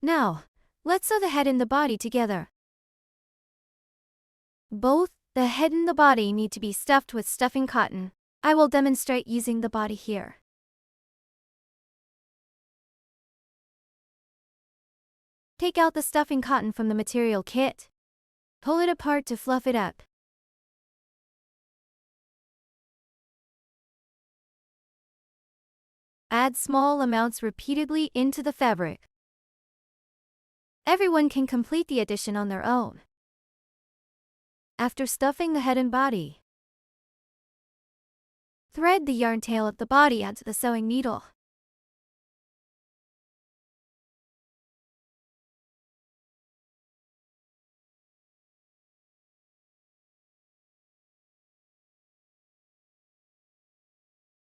Now, let's sew the head and the body together. Both the head and the body need to be stuffed with stuffing cotton. I will demonstrate using the body here. Take out the stuffing cotton from the material kit. Pull it apart to fluff it up. Add small amounts repeatedly into the fabric. Everyone can complete the addition on their own. After stuffing the head and body, thread the yarn tail of the body onto the sewing needle.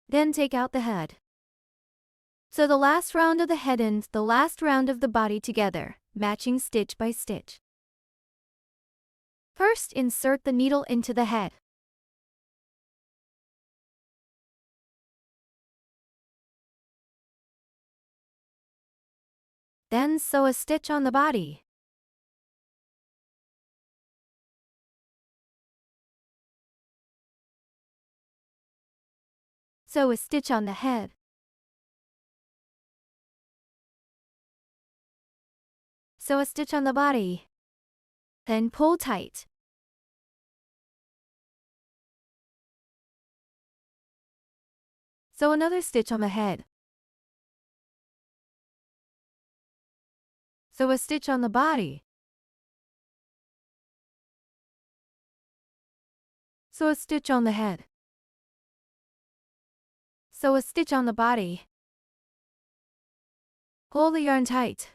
Then take out the head. Sew the last round of the head and the last round of the body together, matching stitch by stitch. First, insert the needle into the head. Then sew a stitch on the body. Sew a stitch on the head. Sew a stitch on the body. Then pull tight. Sew another stitch on the head. Sew a stitch on the body. Sew a stitch on the head. Sew a stitch on the body. Pull the yarn tight.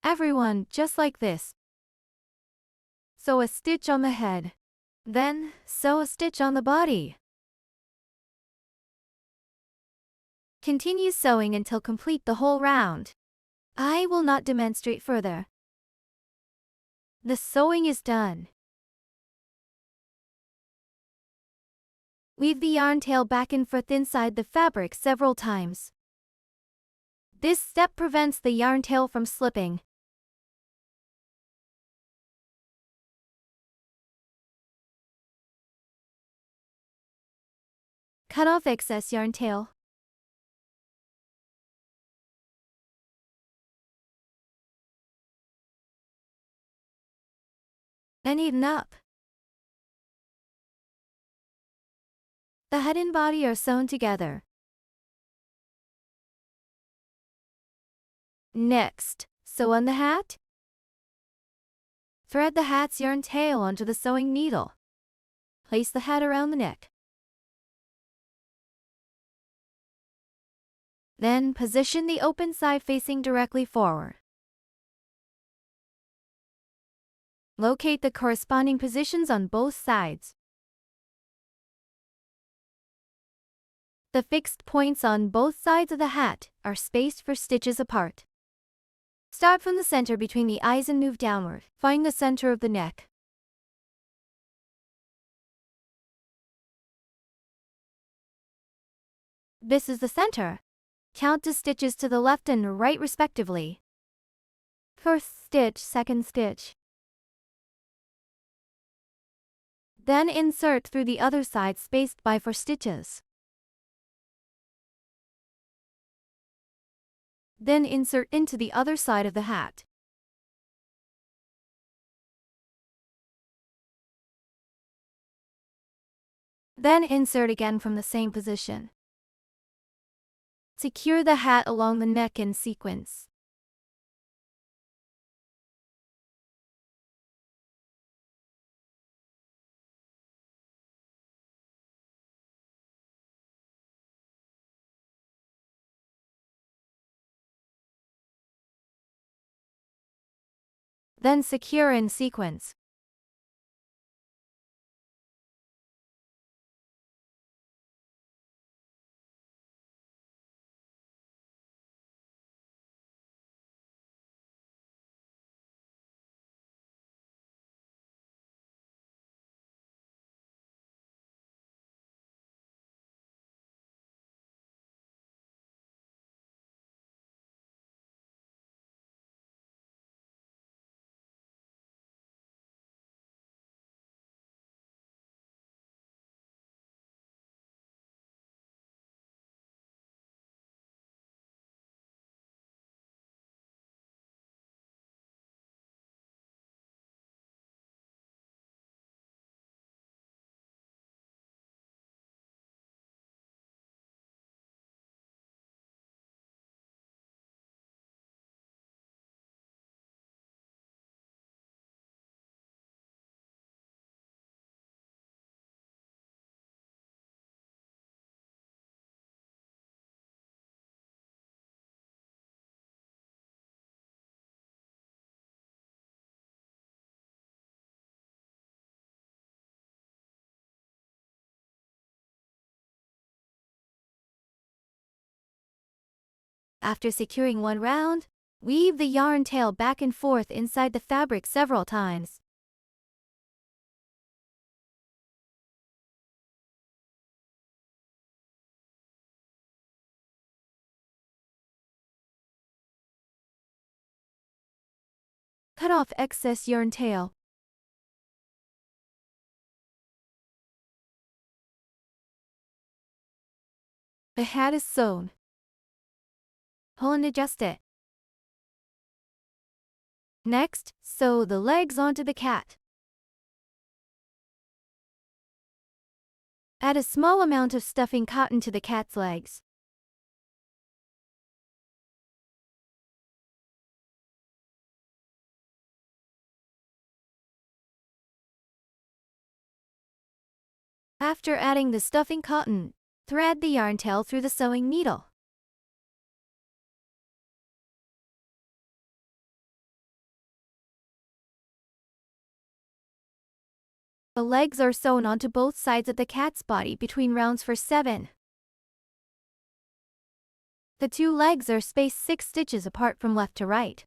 Everyone, just like this. Sew a stitch on the head. Then, sew a stitch on the body. Continue sewing until complete the whole round. I will not demonstrate further. The sewing is done. Weave the yarn tail back and forth inside the fabric several times. This step prevents the yarn tail from slipping. Cut off excess yarn tail. Then even up. The head and body are sewn together. Next, sew on the hat. Thread the hat's yarn tail onto the sewing needle. Place the hat around the neck. Then position the open side facing directly forward. Locate the corresponding positions on both sides. The fixed points on both sides of the hat are spaced for stitches apart. Start from the center between the eyes and move downward. Find the center of the neck. This is the center. Count the stitches to the left and right respectively. First stitch, second stitch. Then insert through the other side spaced by 4 stitches. Then insert into the other side of the hat. Then insert again from the same position. Secure the hat along the neck in sequence. Then secure in sequence. After securing one round, weave the yarn tail back and forth inside the fabric several times. Cut off excess yarn tail. The hat is sewn. Pull and adjust it. Next, sew the legs onto the cat. Add a small amount of stuffing cotton to the cat's legs. After adding the stuffing cotton, thread the yarn tail through the sewing needle. The legs are sewn onto both sides of the cat's body between rounds for 7. The two legs are spaced 6 stitches apart from left to right.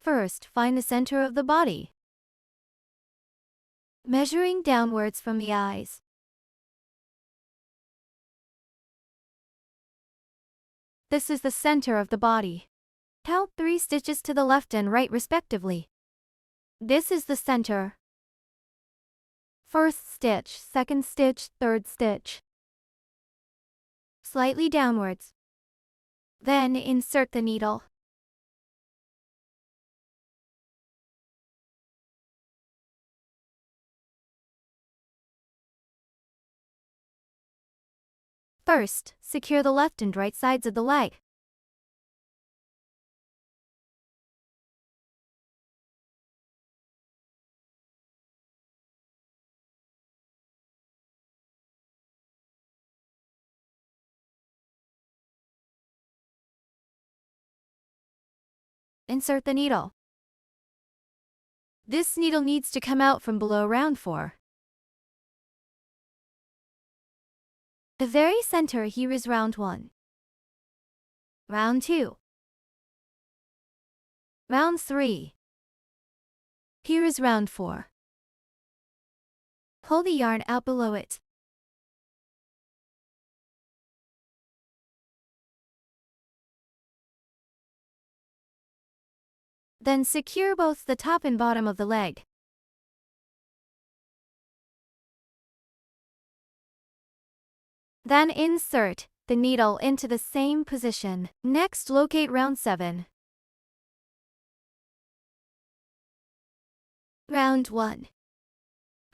First, find the center of the body, measuring downwards from the eyes. This is the center of the body. Count 3 stitches to the left and right respectively. This is the center. First stitch, second stitch, third stitch. Slightly downwards. Then insert the needle. First, secure the left and right sides of the leg. Insert the needle. This needle needs to come out from below round 4. The very center here is round 1. Round 2. Round 3. Here is round 4. Pull the yarn out below it. Then secure both the top and bottom of the leg. Then insert the needle into the same position. Next, locate round 7. Round 1.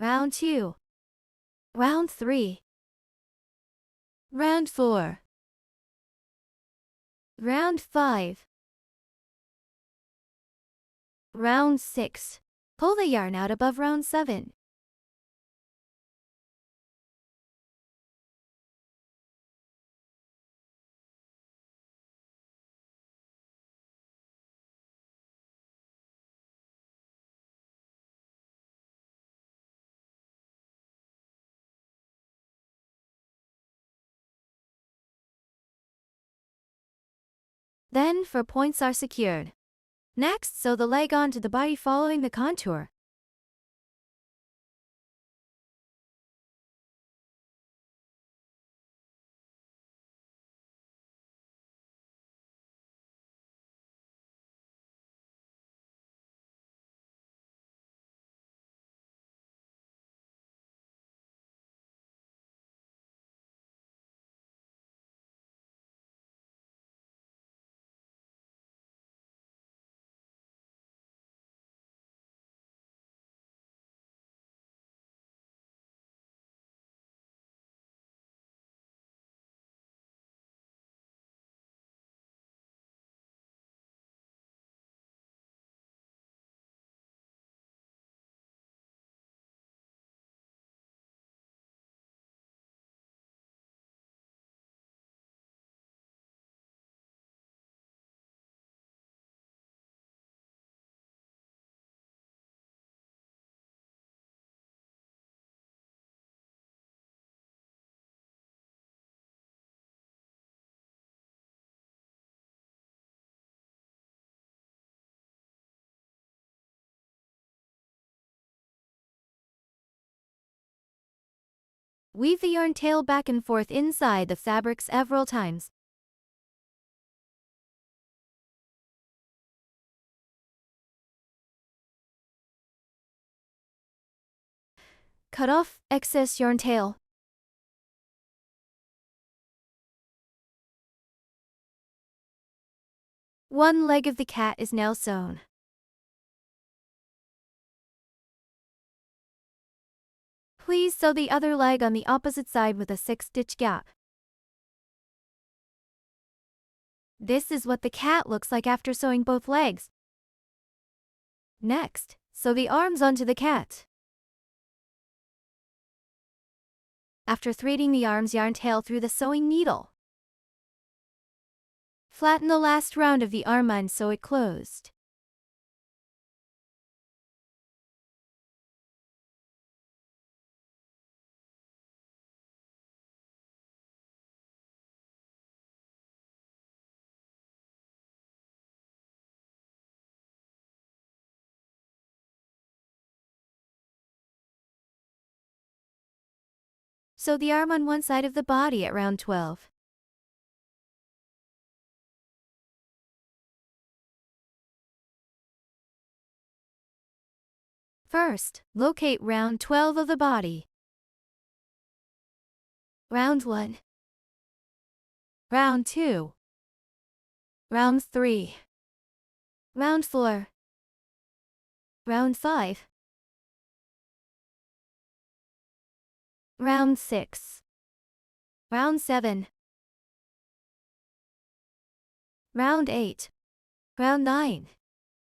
Round 2. Round 3. Round 4. Round 5. Round 6. Pull the yarn out above round 7. Then, 4 points are secured. Next, sew the leg onto the body following the contour. Weave the yarn tail back and forth inside the fabric several times. Cut off excess yarn tail. One leg of the cat is now sewn. Please sew the other leg on the opposite side with a 6-stitch gap. This is what the cat looks like after sewing both legs. Next, sew the arms onto the cat. After threading the arms yarn tail through the sewing needle, flatten the last round of the arm and sew it closed. Sew the arm on one side of the body at round 12. First, locate round 12 of the body. Round 1. Round 2. Round 3. Round 4. Round 5. Round 6. Round 7. Round 8. Round 9.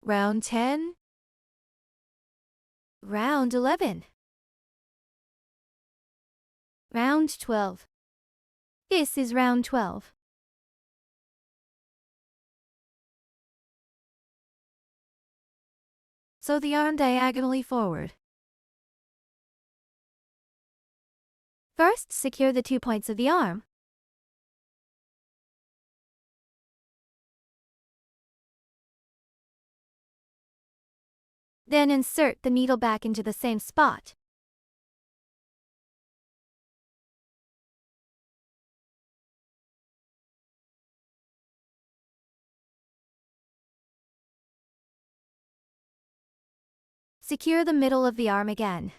Round 10. Round 11. Round 12. This is round 12. Sew the yarn diagonally forward. First, secure the 2 points of the arm. Then insert the needle back into the same spot. Secure the middle of the arm again.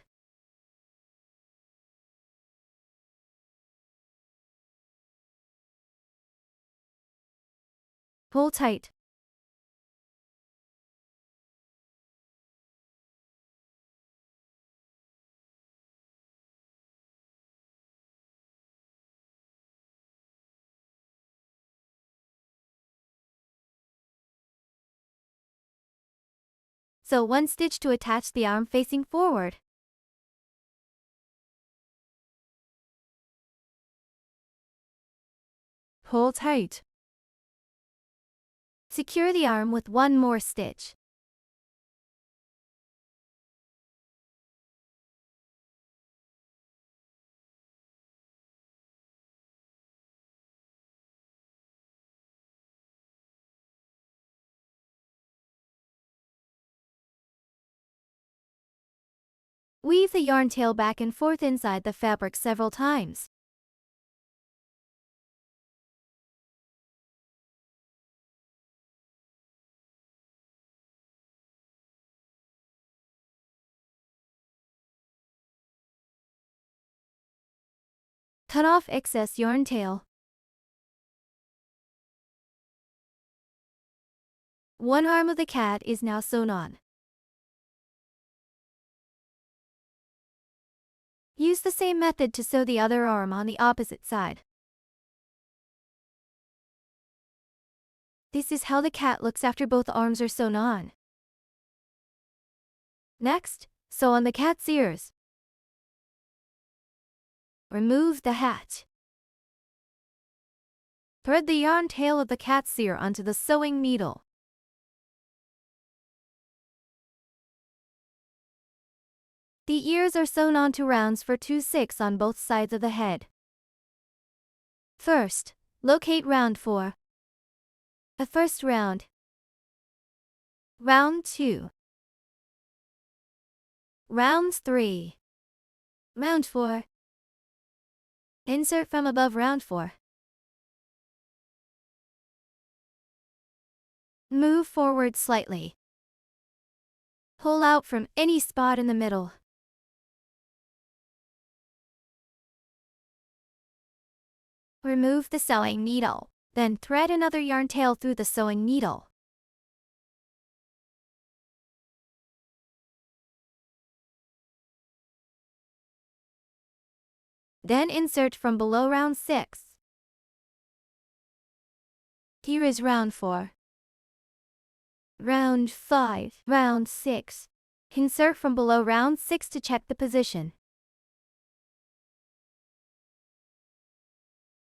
Pull tight. Sew 1 stitch to attach the arm facing forward. Pull tight. Secure the arm with 1 more stitch. Weave the yarn tail back and forth inside the fabric several times. Cut off excess yarn tail. One arm of the cat is now sewn on. Use the same method to sew the other arm on the opposite side. This is how the cat looks after both arms are sewn on. Next, sew on the cat's ears. Remove the hat. Thread the yarn tail of the cat's ear onto the sewing needle. The ears are sewn onto rounds for 2/6 on both sides of the head. First, locate round 4. The first round. Round 2. Rounds 3. Round 4. Insert from above round 4. Move forward slightly. Pull out from any spot in the middle. Remove the sewing needle, then thread another yarn tail through the sewing needle. Then insert from below round 6. Here is round 4. Round 5, round 6. Insert from below round 6 to check the position.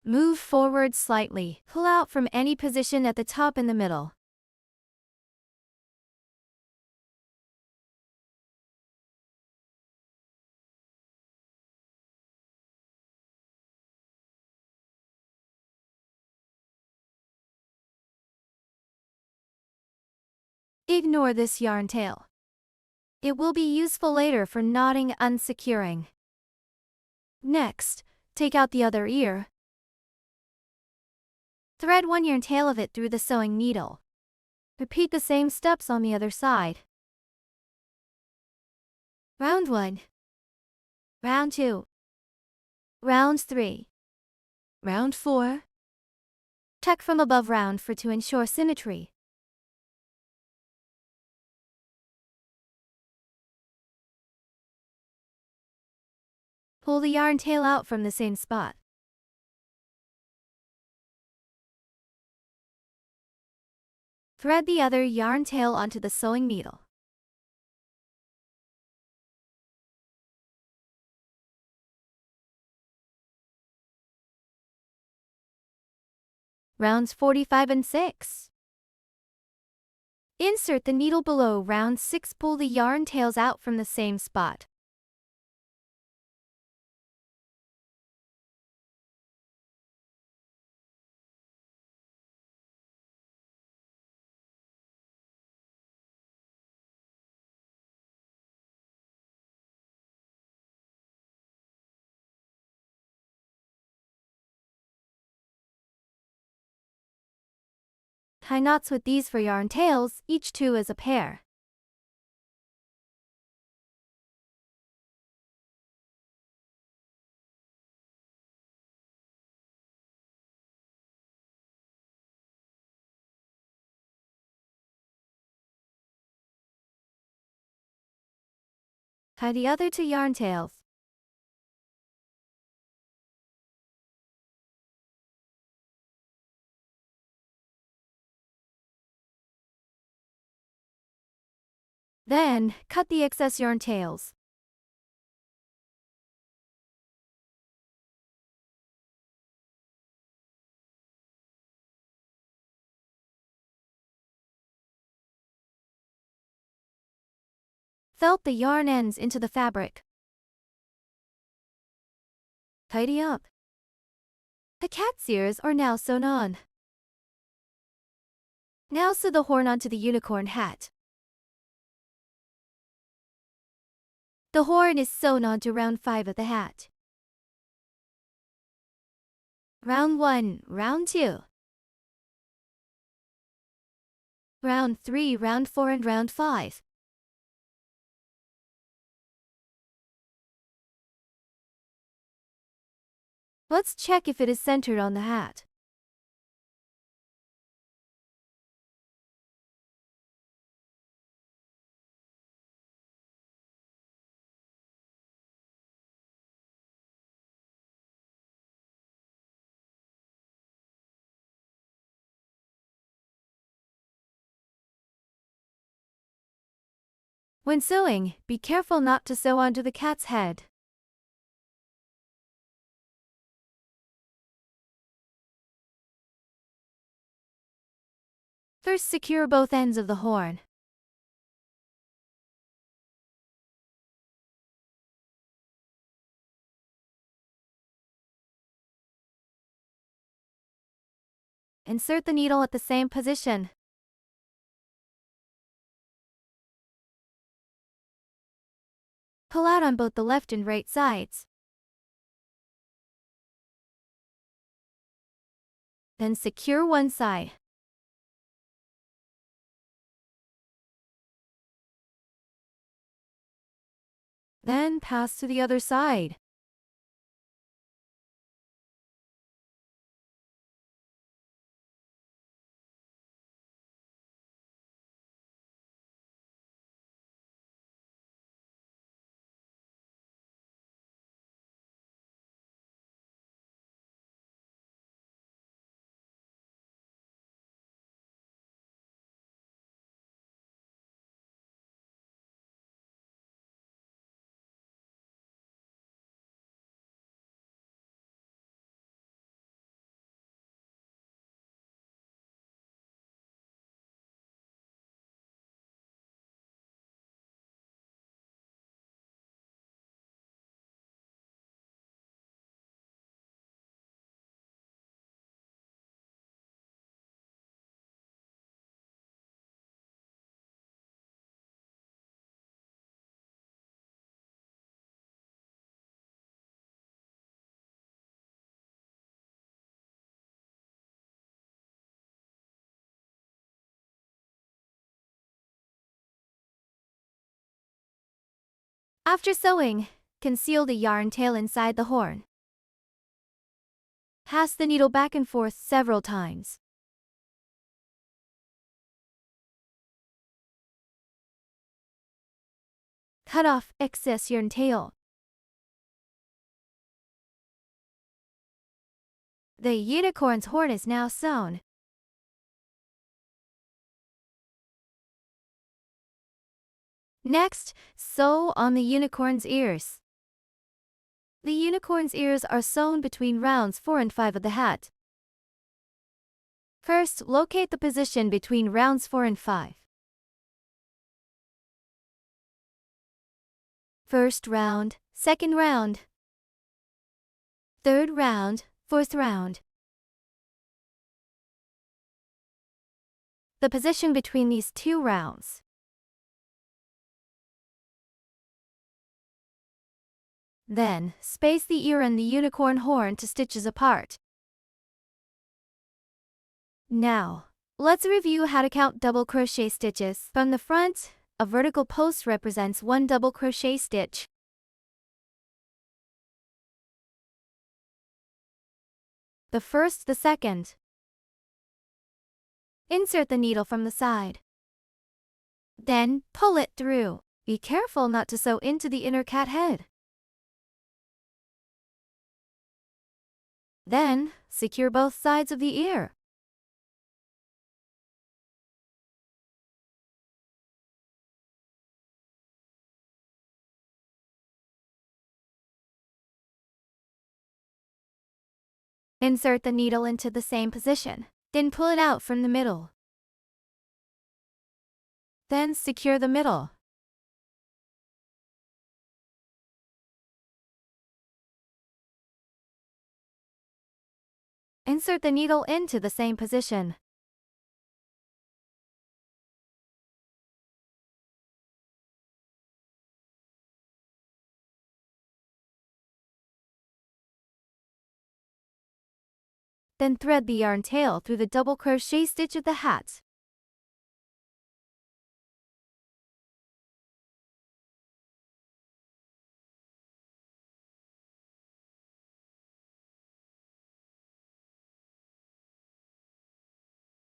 Move forward slightly. Pull out from any position at the top in the middle. Ignore this yarn tail. It will be useful later for knotting and securing. Next, take out the other ear. Thread one yarn tail of it through the sewing needle. Repeat the same steps on the other side. Round 1. Round 2. Round 3. Round 4. Tuck from above round 4 to ensure symmetry. Pull the yarn tail out from the same spot. Thread the other yarn tail onto the sewing needle. Rounds 45 and 6. Insert the needle below round 6. Pull the yarn tails out from the same spot. Tie knots with these for yarn tails, each 2 as a pair. Tie the other 2 yarn tails. Then, cut the excess yarn tails. Felt the yarn ends into the fabric. Tidy up. The cat's ears are now sewn on. Now sew the horn onto the unicorn hat. The horn is sewn onto round 5 of the hat. Round 1, round 2. Round 3, round 4 and round 5. Let's check if it is centered on the hat. When sewing, be careful not to sew onto the cat's head. First, secure both ends of the horn. Insert the needle at the same position. Pull out on both the left and right sides. Then secure one side. Then pass to the other side. After sewing, conceal the yarn tail inside the horn. Pass the needle back and forth several times. Cut off excess yarn tail. The unicorn's horn is now sewn. Next, sew on the unicorn's ears. The unicorn's ears are sewn between rounds 4 and 5 of the hat. First, locate the position between rounds 4 and 5. First round, second round, third round, fourth round. The position between these two rounds. Then, space the ear and the unicorn horn to stitches apart. Now, let's review how to count double crochet stitches. From the front, a vertical post represents 1 double crochet stitch. The first, the second. Insert the needle from the side. Then, pull it through. Be careful not to sew into the inner cat head. Then, secure both sides of the ear. Insert the needle into the same position, then pull it out from the middle. Then secure the middle. Insert the needle into the same position. Then thread the yarn tail through the double crochet stitch of the hat.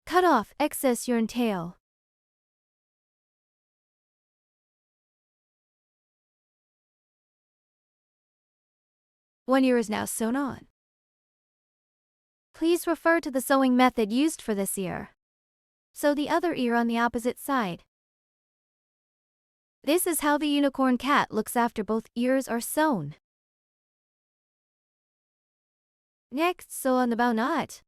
Cut off excess yarn tail. One ear is now sewn on. Please refer to the sewing method used for this ear. Sew the other ear on the opposite side. This is how the unicorn cat looks after both ears are sewn. Next, sew on the bow knot.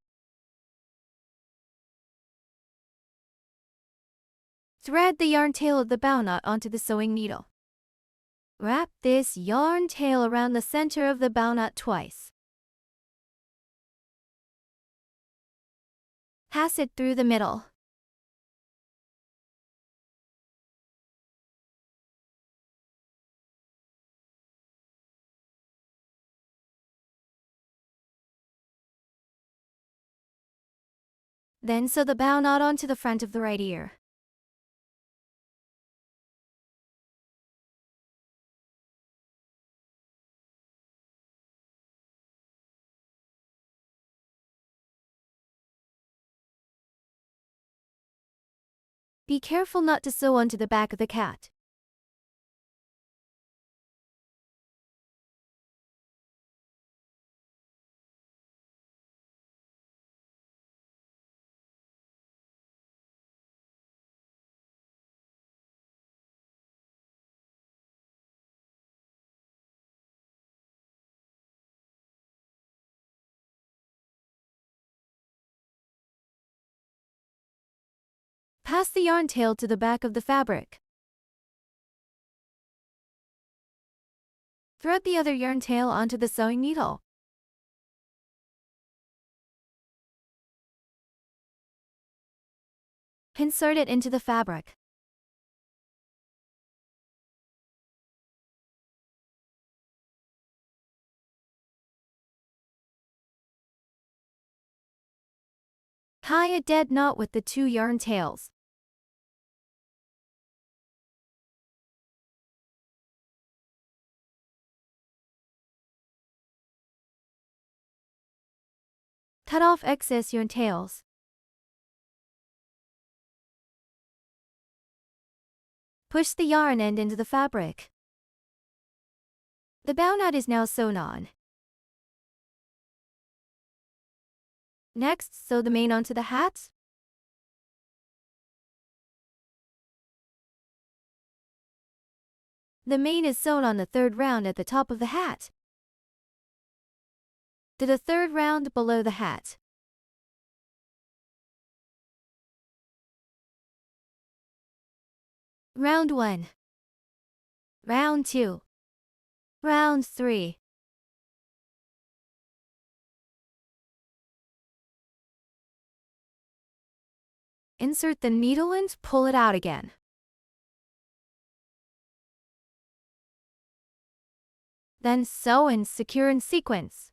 Thread the yarn tail of the bow knot onto the sewing needle. Wrap this yarn tail around the center of the bow knot twice. Pass it through the middle. Then sew the bow knot onto the front of the right ear. Be careful not to sew onto the back of the cat. Pass the yarn tail to the back of the fabric. Thread the other yarn tail onto the sewing needle. Insert it into the fabric. Tie a dead knot with the two yarn tails. Cut off excess yarn tails. Push the yarn end into the fabric. The bow knot is now sewn on. Next, sew the mane onto the hat. The mane is sewn on the third round at the top of the hat. To the third round below the hat. Round 1. Round 2. Round 3. Insert the needle and pull it out again. Then sew and secure in sequence.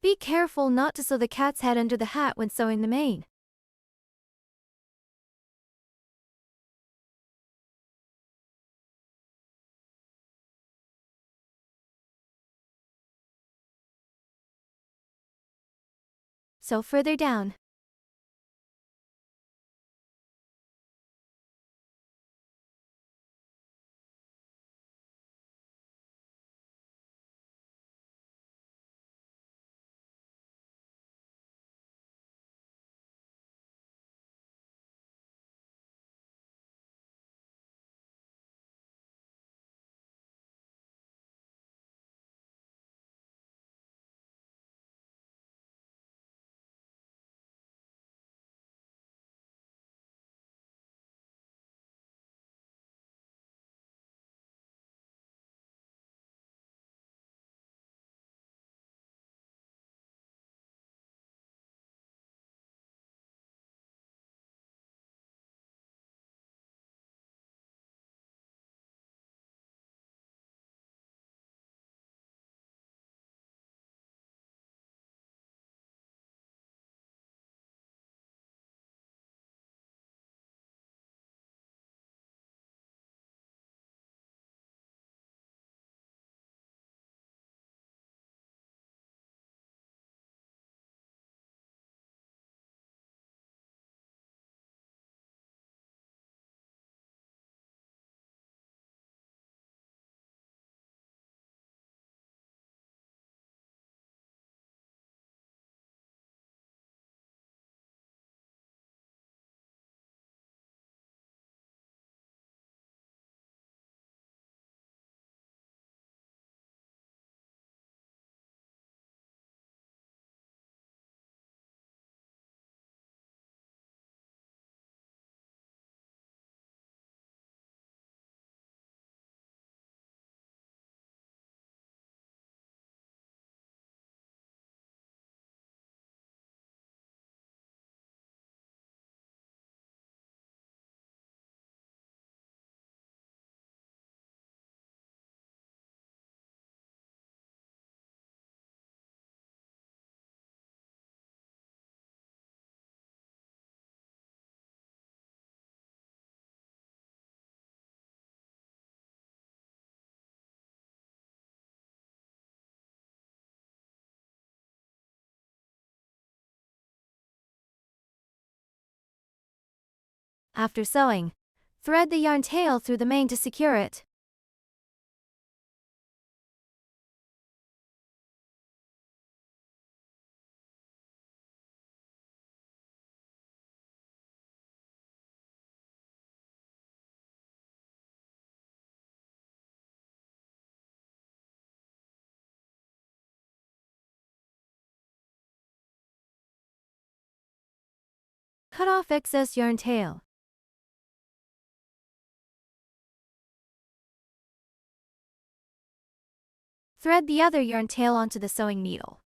Be careful not to sew the cat's head under the hat when sewing the mane. Sew further down. After sewing, thread the yarn tail through the mane to secure it. Cut off excess yarn tail. Thread the other yarn tail onto the sewing needle.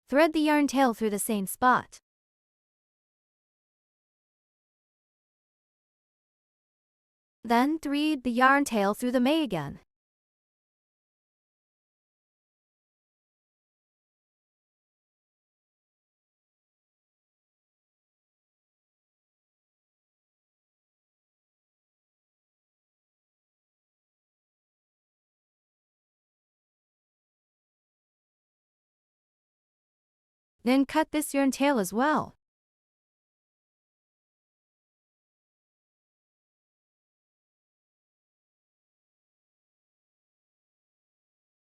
Thread the yarn tail through the same spot. Then thread the yarn tail through the mane again. Then cut this yarn tail as well.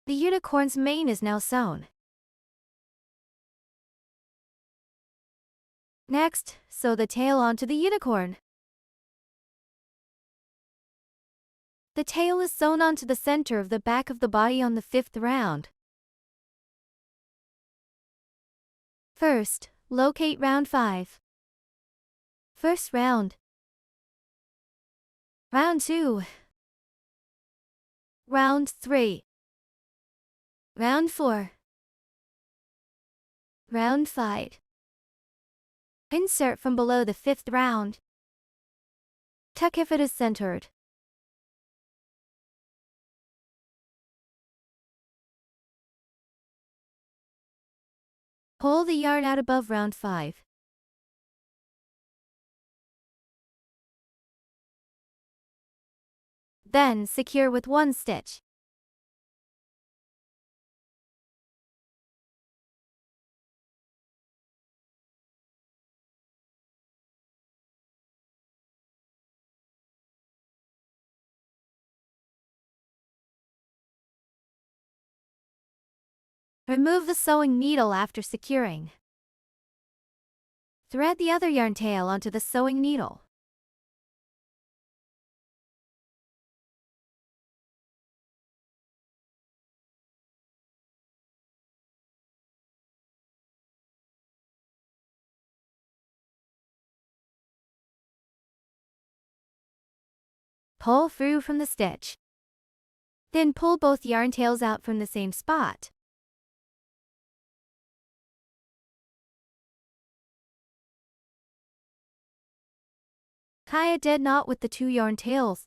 The unicorn's mane is now sewn. Next, sew the tail onto the unicorn. The tail is sewn onto the center of the back of the body on the 5th round. First, locate round 5. First round. Round 2. Round 3. Round 4. Round 5. Insert from below the 5th round. Tuck if it is centered. Pull the yarn out above round 5. Then secure with 1 stitch. Remove the sewing needle after securing. Thread the other yarn tail onto the sewing needle. Pull through from the stitch. Then pull both yarn tails out from the same spot. Tie a dead knot with the 2 yarn tails.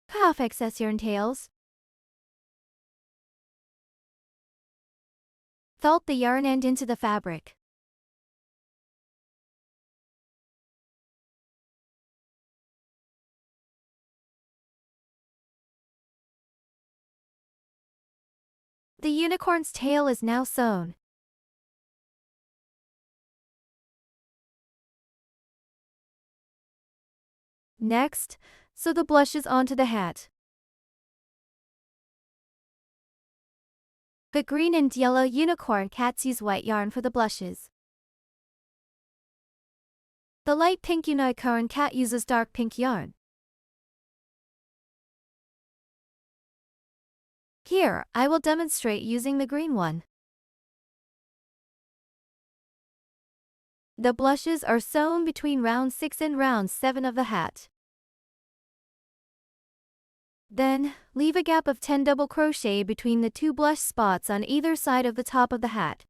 Cut off excess yarn tails. Fold the yarn end into the fabric. The unicorn's tail is now sewn. Next, sew the blushes onto the hat. The green and yellow unicorn cats use white yarn for the blushes. The light pink unicorn cat uses dark pink yarn. Here, I will demonstrate using the green one. The blushes are sewn between round 6 and round 7 of the hat. Then, leave a gap of 10 double crochet between the 2 blush spots on either side of the top of the hat.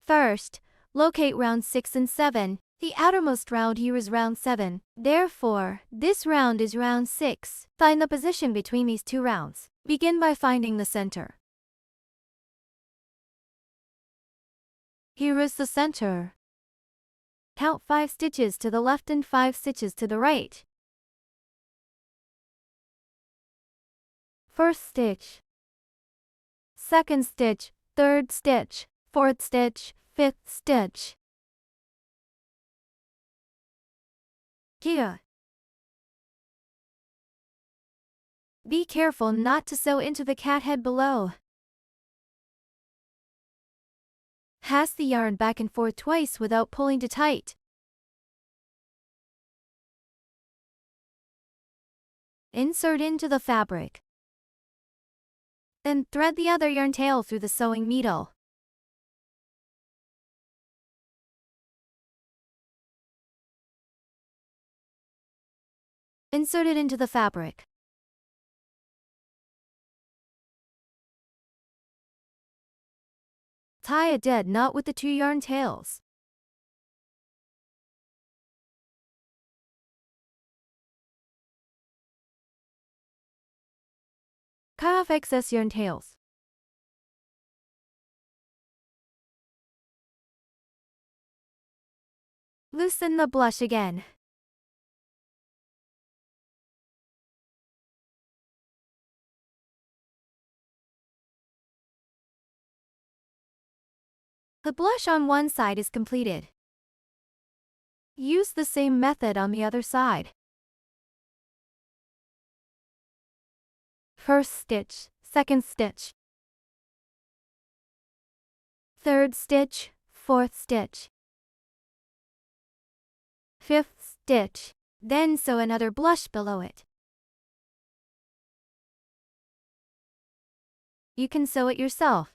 First, locate round 6 and 7, The outermost round here is round 7. Therefore, this round is round 6. Find the position between these two rounds. Begin by finding the center. Here is the center. Count 5 stitches to the left and 5 stitches to the right. First stitch, second stitch, third stitch, fourth stitch, fifth stitch. Here. Be careful not to sew into the cat head below. Pass the yarn back and forth twice without pulling too tight. Insert into the fabric. Then thread the other yarn tail through the sewing needle. Insert it into the fabric. Tie a dead knot with the 2 yarn tails. Cut off excess yarn tails. Loosen the blush again. The blush on one side is completed. Use the same method on the other side. First stitch, second stitch, third stitch, fourth stitch, fifth stitch, then sew another blush below it. You can sew it yourself.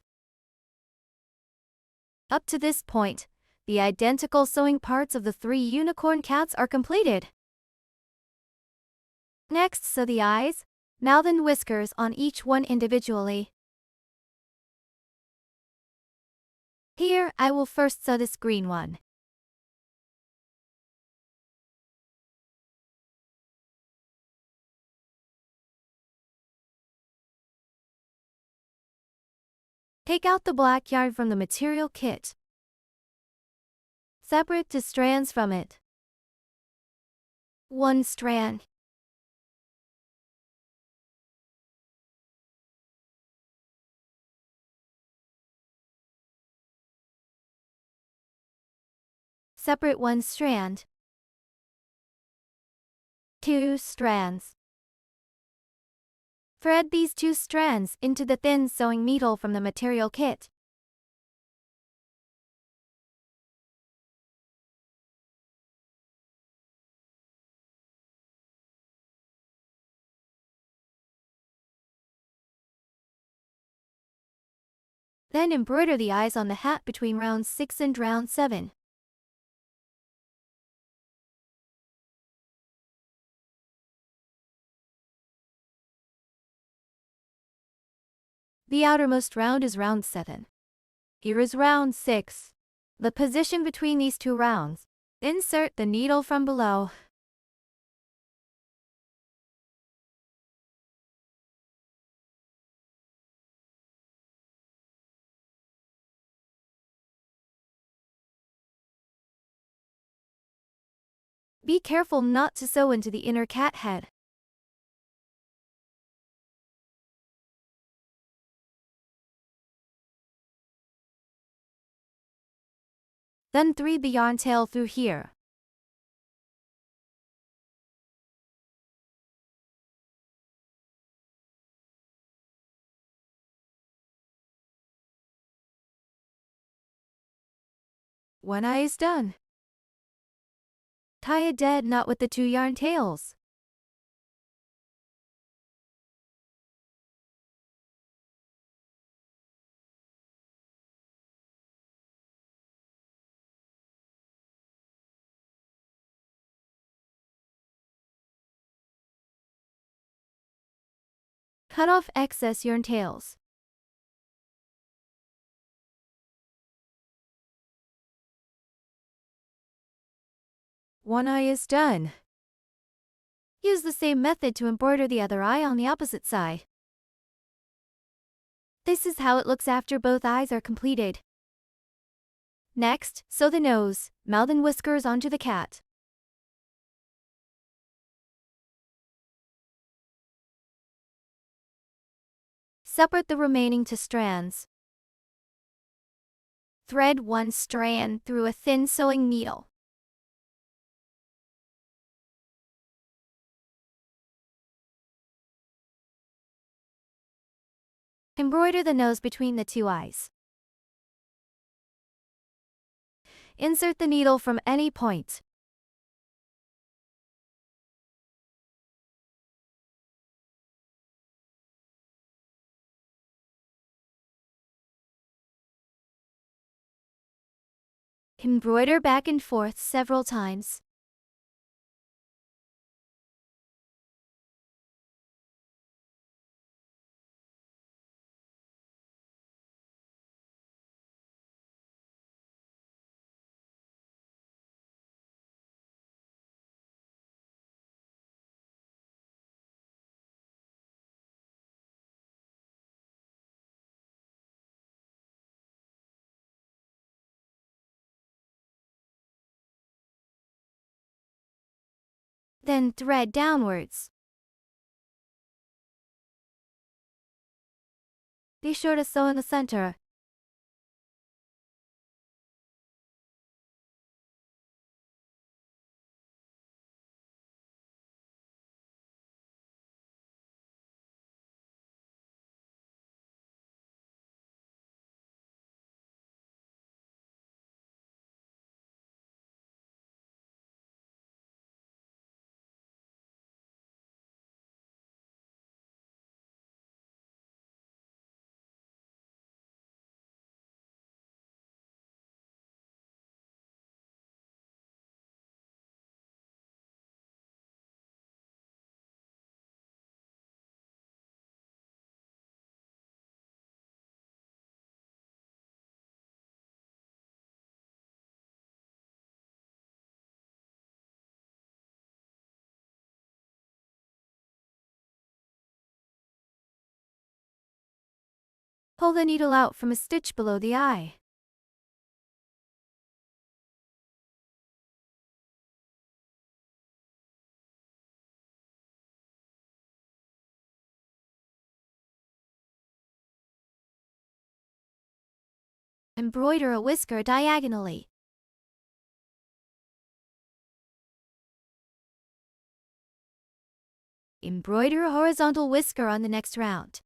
Up to this point, the identical sewing parts of the 3 unicorn cats are completed. Next, sew the eyes, mouth and whiskers on each one individually. Here, I will first sew this green one. Take out the black yarn from the material kit. Separate 2 strands from it. 1 strand. Separate 1 strand. 2 strands. Thread these 2 strands into the thin sewing needle from the material kit. Then embroider the eyes on the hat between round 6 and round 7. The outermost round is round 7. Here is round 6. The position between these 2 rounds. Insert the needle from below. Be careful not to sew into the inner cat head. Then thread the yarn tail through here. One eye is done. Tie a dead knot with the 2 yarn tails. Cut off excess yarn tails. One eye is done. Use the same method to embroider the other eye on the opposite side. This is how it looks after both eyes are completed. Next, sew the nose, mouth and whiskers onto the cat. Separate the remaining 2 strands. Thread 1 strand through a thin sewing needle. Embroider the nose between the 2 eyes. Insert the needle from any point. Embroider back and forth several times. Then thread downwards. Be sure to sew in the center. Pull the needle out from a stitch below the eye. Embroider a whisker diagonally. Embroider a horizontal whisker on the next round.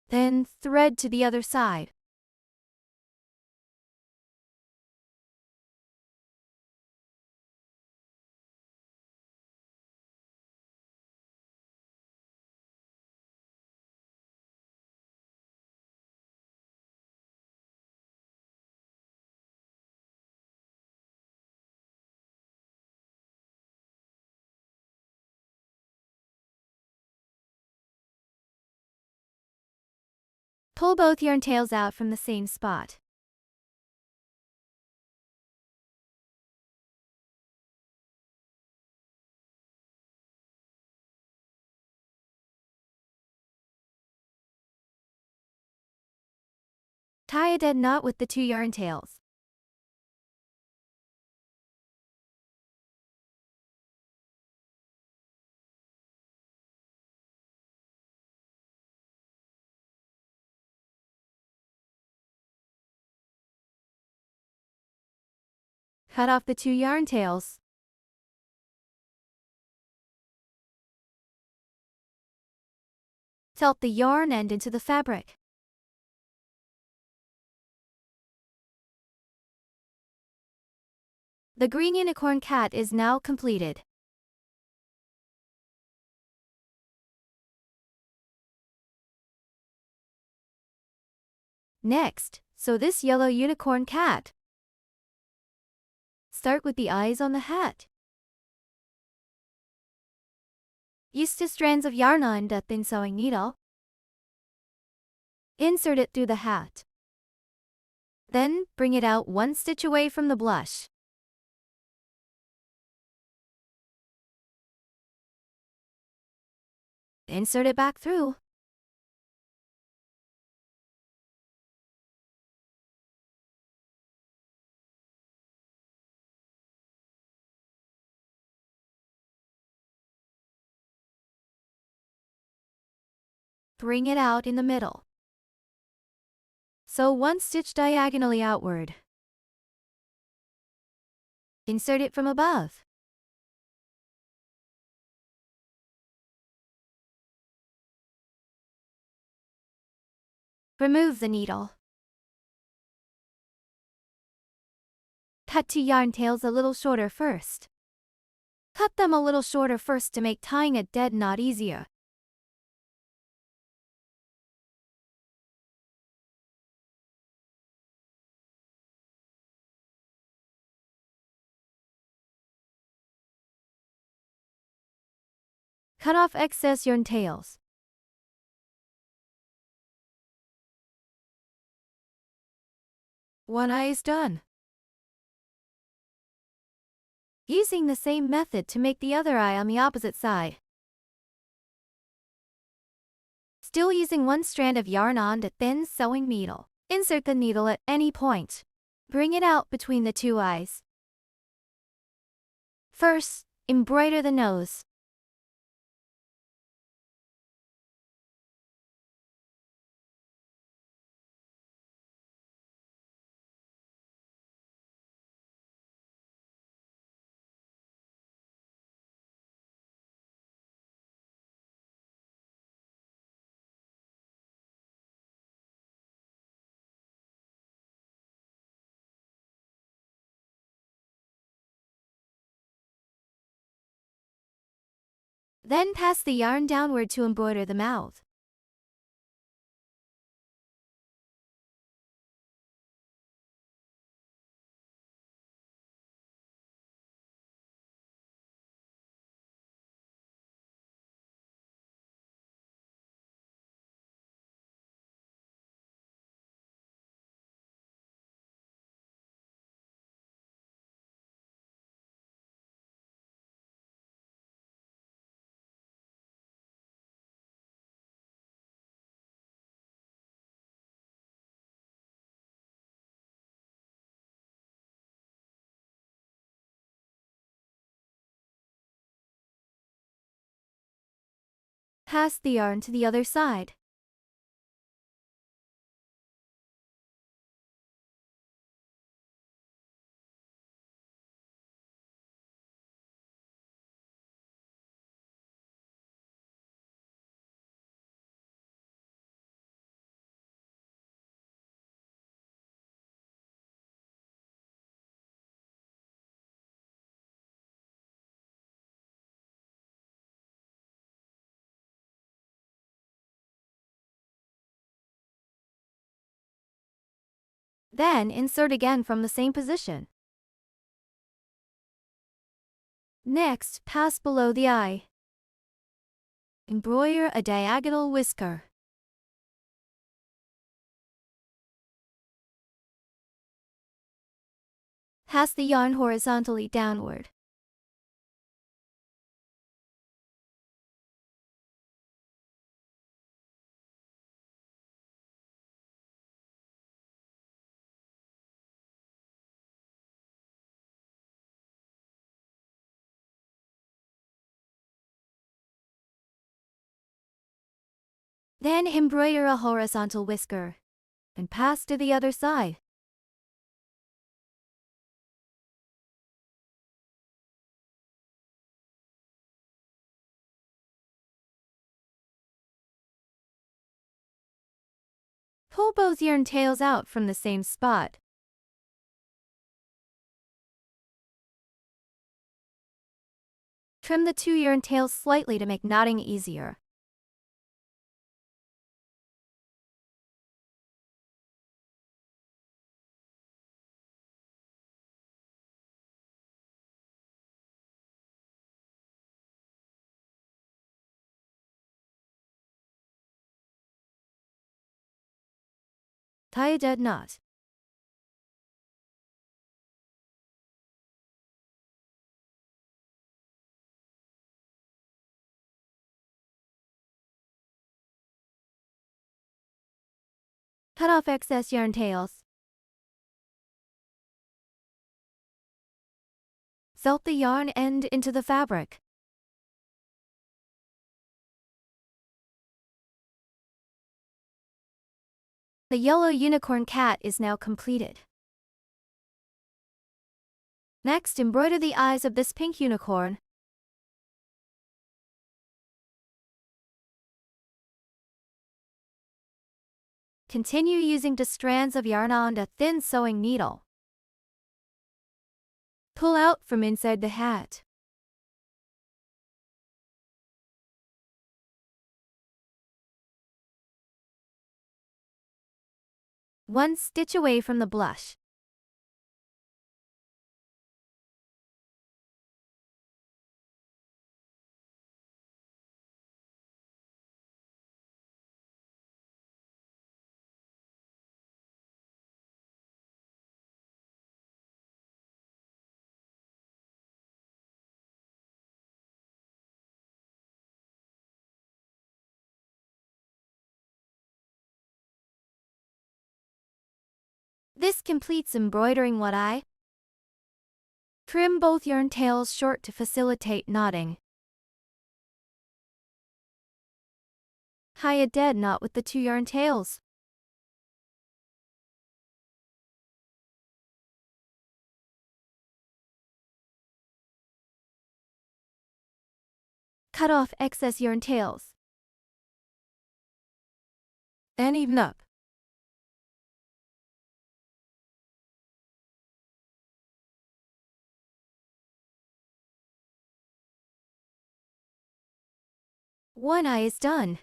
Then thread to the other side. Pull both yarn tails out from the same spot. Tie a dead knot with the 2 yarn tails. Cut off the 2 yarn tails. Tilt the yarn end into the fabric. The green unicorn cat is now completed. Next, sew this yellow unicorn cat. Start with the eyes on the hat. Use 2 strands of yarn on the thin sewing needle. Insert it through the hat. Then, bring it out one stitch away from the blush. Insert it back through. Bring it out in the middle. Sew one stitch diagonally outward. Insert it from above. Remove the needle. Cut 2 yarn tails a little shorter first. Cut them a little shorter first to make tying a dead knot easier. Cut off excess yarn tails. One eye is done. Using the same method to make the other eye on the opposite side. Still using one strand of yarn on the thin sewing needle. Insert the needle at any point. Bring it out between the two eyes. First, embroider the nose. Then pass the yarn downward to embroider the mouth. Pass the yarn to the other side. Then insert again from the same position. Next, pass below the eye. Embroider a diagonal whisker. Pass the yarn horizontally downward. Then embroider a horizontal whisker. And pass to the other side. Pull both yarn tails out from the same spot. Trim the 2 yarn tails slightly to make knotting easier. Tie a dead knot. Cut off excess yarn tails. Felt the yarn end into the fabric. The yellow unicorn cat is now completed. Next, embroider the eyes of this pink unicorn. Continue using the strands of yarn on a thin sewing needle. Pull out from inside the hat. One stitch away from the blush. This completes embroidering what I. Trim both yarn tails short to facilitate knotting. Tie a dead knot with the 2 yarn tails. Cut off excess yarn tails. And even up. One eye is done.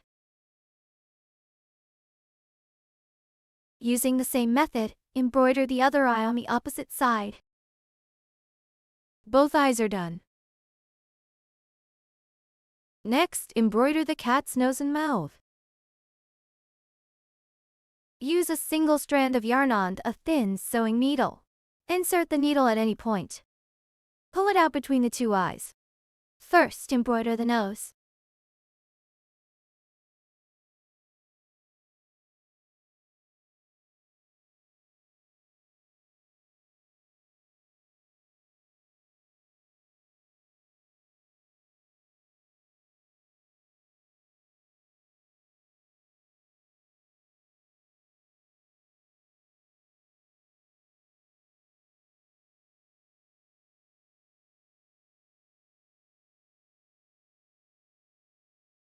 Using the same method, embroider the other eye on the opposite side. Both eyes are done. Next, embroider the cat's nose and mouth. Use a single strand of yarn on a thin sewing needle. Insert the needle at any point. Pull it out between the 2 eyes. First, embroider the nose.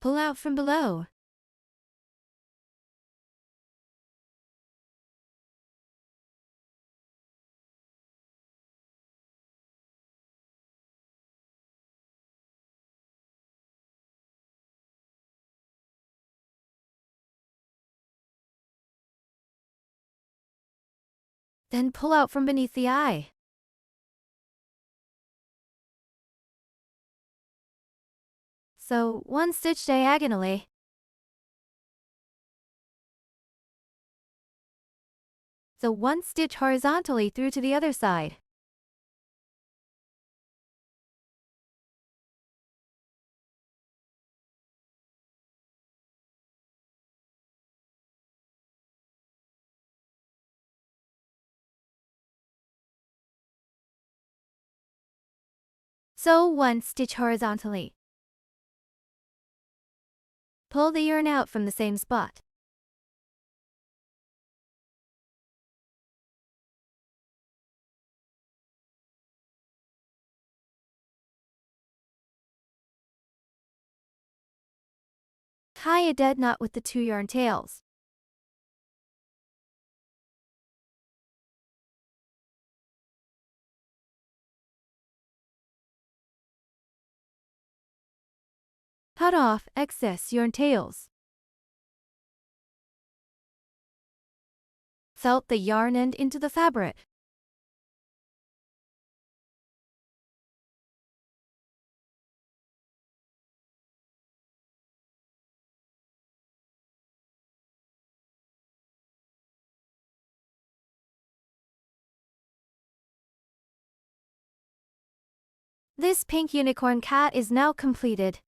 Pull out from below. Then pull out from beneath the eye. Sew 1 stitch diagonally. Sew 1 stitch horizontally through to the other side. Sew 1 stitch horizontally. Pull the yarn out from the same spot. Tie a dead knot with the 2 yarn tails. Cut off excess yarn tails. Felt the yarn end into the fabric. This pink unicorn cat is now completed.